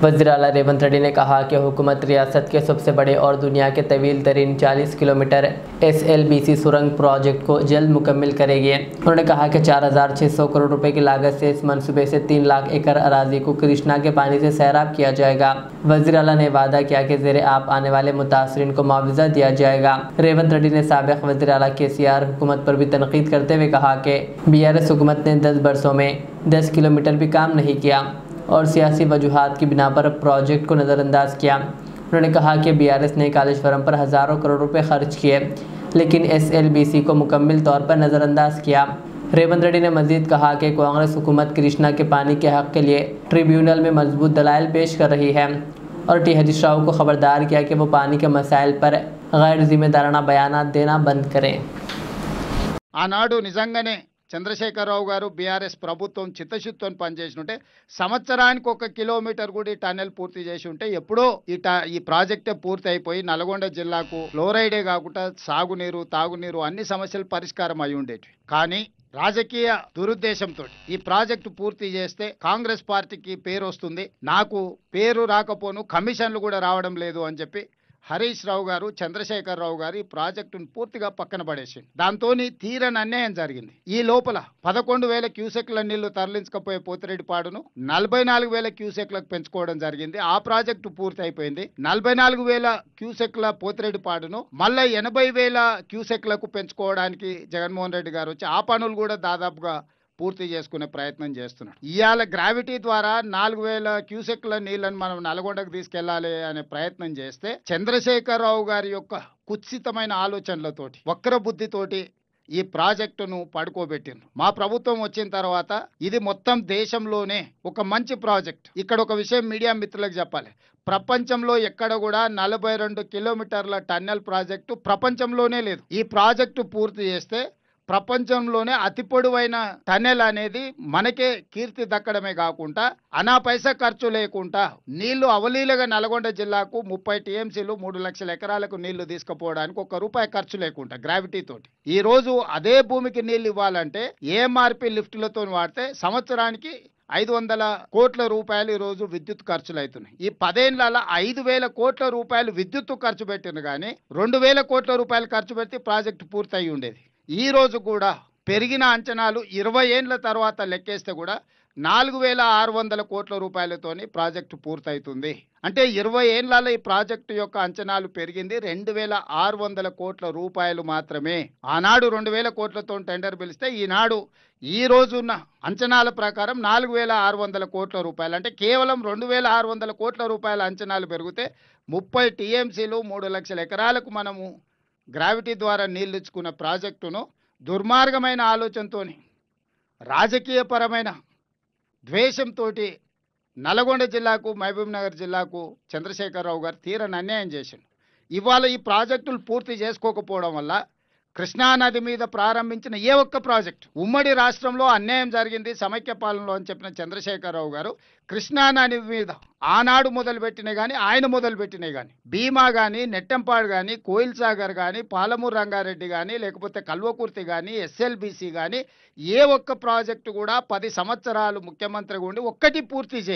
वज़ीर आला रेवंत रेड्डी ने कहा कि हुकूमत रियासत के सबसे बड़े और दुनिया के तवील तरीन 40 किलोमीटर SLBC सुरंग प्रोजेक्ट को जल्द मुकम्मल करेगी। उन्होंने कहा कि 4,600 करोड़ रुपए की लागत से इस मनसूबे से 3 लाख एकड़ अराजी को कृष्णा के पानी से सैराब किया जाएगा। वज़ीर आला ने वादा किया कि ज़ेरे आप आने वाले मुतासरीन को मुआवजा दिया जाएगा। रेवंत रेड्डी ने साबिक़ वज़ीर आला KCR हुकूमत पर भी तनकीद करते हुए कहा कि BRS हुकूमत ने 10 बरसों में 10 किलोमीटर भी काम नहीं किया और सियासी वजूहात की बिना पर प्रोजेक्ट को नज़रअंदाज किया। उन्होंने कहा कि BRS ने कालेश्वरम पर हज़ारों करोड़ रुपए खर्च किए लेकिन SLBC को मुकम्मल तौर पर नज़रअंदाज किया। रेवंत रेड्डी ने मज़ीद कहा कि कांग्रेस हुकूमत कृष्णा के पानी के हक़ के लिए ट्रिब्यूनल में मजबूत दलाइल पेश कर रही है और T हरीश राव को ख़बरदार किया कि वो पानी के मसाइल पर गैर ज़िम्मेदाराना बयानात देना बंद करें। ఆనాడు నిజంగానే చంద్రశేఖరరావు గారు బీఆర్ఎస్ ప్రభుత్వం చిత్తశుద్ధితో పనిచేసి సంవత్సరానికి 1 కిలోమీటర్ కూడా ఈ టన్నెల్ పూర్తి చేసి ఉంటే ఎప్పుడో ఈ ప్రాజెక్టే పూర్తి అయిపోయి నల్గొండ జిల్లాకు ఫ్లోరైడే కాకుండా సాగునీరు తాగునీరు అన్ని సమస్యలు పరిష్కారం అయి ఉండేవి. కానీ రాజకీయ దురుద్దేశంతో ఈ ప్రాజెక్టు పూర్తి చేస్తే కాంగ్రెస్ పార్టీకి పేరు వస్తుంది, నాకు పేరు రాకపోను కమిషన్లు కూడా రావడం లేదు అని చెప్పి హరీష్ రావు గారు చంద్రశేఖరరావు గారు ఈ ప్రాజెక్టును పూర్తిగా పక్కన పడేసింది. దాంతో తీరని అన్యాయం జరిగింది. ఈ లోపల 11,000 క్యూసెక్ల నీళ్లు తరలించకపోయే పోతిరెడ్డిపాడును 44,000 క్యూసెక్లకు పెంచుకోవడం జరిగింది. ఆ ప్రాజెక్టు పూర్తి అయిపోయింది. 44,000 క్యూసెక్ల పోతిరెడ్డిపాడును మళ్ళీ 80,000 క్యూసెక్లకు పెంచుకోవడానికి జగన్మోహన్ రెడ్డి గారు వచ్చి ఆ పనులు కూడా దాదాపుగా పూర్తి చేసుకునే ప్రయత్నం చేస్తున్నాడు. ఇవాళ గ్రావిటీ ద్వారా 4,000 క్యూసెక్ల నీళ్లను మనం నల్గొండకు తీసుకెళ్లాలి అనే ప్రయత్నం చేస్తే చంద్రశేఖరరావు గారి యొక్క కుత్సితమైన ఆలోచనలతోటి వక్ర బుద్ధితోటి ఈ ప్రాజెక్టును పడుకోబెట్టిండ్రు. మా ప్రభుత్వం వచ్చిన తర్వాత ఇది మొత్తం దేశంలోనే ఒక మంచి ప్రాజెక్ట్. ఇక్కడ ఒక విషయం మీడియా మిత్రులకు చెప్పాలి. ప్రపంచంలో ఎక్కడ కూడా 42 కిలోమీటర్ల టన్నెల్ ప్రాజెక్టు ప్రపంచంలోనే లేదు. ఈ ప్రాజెక్టు పూర్తి చేస్తే ప్రపంచంలోనే అతి పొడవైన టన్నెల్ అనేది మనకే కీర్తి దక్కడమే కాకుండా అనా పైసా ఖర్చు లేకుండా నీళ్లు అవలీలగా నల్గొండ జిల్లాకు 30 TMCలు 3 లక్షల ఎకరాలకు నీళ్లు తీసుకుపోవడానికి 1 రూపాయి ఖర్చు లేకుండా గ్రావిటీ తోటి ఈ రోజు అదే భూమికి నీళ్లు ఇవ్వాలంటే AMRP లిఫ్టులతో వాడితే సంవత్సరానికి 500 కోట్ల రూపాయలు ఈ రోజు విద్యుత్ ఖర్చులు అవుతున్నాయి. ఈ 10 ఏళ్లలో 5,000 కోట్ల రూపాయలు విద్యుత్ ఖర్చు పెట్టిన కానీ 2,000 కోట్ల రూపాయలు ఖర్చు పెడితే ప్రాజెక్టు పూర్తయి ఉండేది. ఈ రోజు కూడా పెరిగిన అంచనాలు 20 ఏళ్ల తర్వాత లెక్కేస్తే కూడా 4,600 కోట్ల రూపాయలతోని ప్రాజెక్టు పూర్తవుతుంది. అంటే 20 ఏళ్లలో ఈ ప్రాజెక్టు యొక్క అంచనాలు పెరిగింది 2,600 కోట్ల రూపాయలు మాత్రమే. ఆనాడు 2,000 కోట్లతో టెండర్ పిలిస్తే ఈనాడు ఈ రోజున్న అంచనాల ప్రకారం 4,600 కోట్ల రూపాయలు. అంటే కేవలం 2,600 కోట్ల రూపాయల అంచనాలు పెరిగితే 30 TMCలు 3 లక్షల ఎకరాలకు మనము గ్రావిటీ ద్వారా నీళ్ళు ఇచ్చుకున్న ప్రాజెక్టును దుర్మార్గమైన ఆలోచనతో రాజకీయపరమైన ద్వేషంతో నల్గొండ జిల్లాకు మహబూబ్నగర్ జిల్లాకు చంద్రశేఖరరావు గారు తీరని అన్యాయం చేసిండు. ఇవాళ ఈ ప్రాజెక్టులు పూర్తి చేసుకోకపోవడం వల్ల కృష్ణానది మీద ప్రారంభించిన ఏ ఒక్క ప్రాజెక్టు ఉమ్మడి రాష్ట్రంలో అన్యాయం జరిగింది సమైక్య పాలనలో అని చెప్పిన చంద్రశేఖరరావు గారు కృష్ణానది మీద ఆనాడు మొదలుపెట్టినాయి కానీ ఆయన మొదలుపెట్టినాయి కానీ భీమా కానీ నెట్టంపాడు కానీ కోయిల్ సాగర్ కానీ పాలమూరు రంగారెడ్డి కానీ లేకపోతే కల్వకుర్తి కానీ SLBC కానీ ఏ ఒక్క ప్రాజెక్టు కూడా 10 సంవత్సరాలు ముఖ్యమంత్రిగా ఉండి ఒక్కటి పూర్తి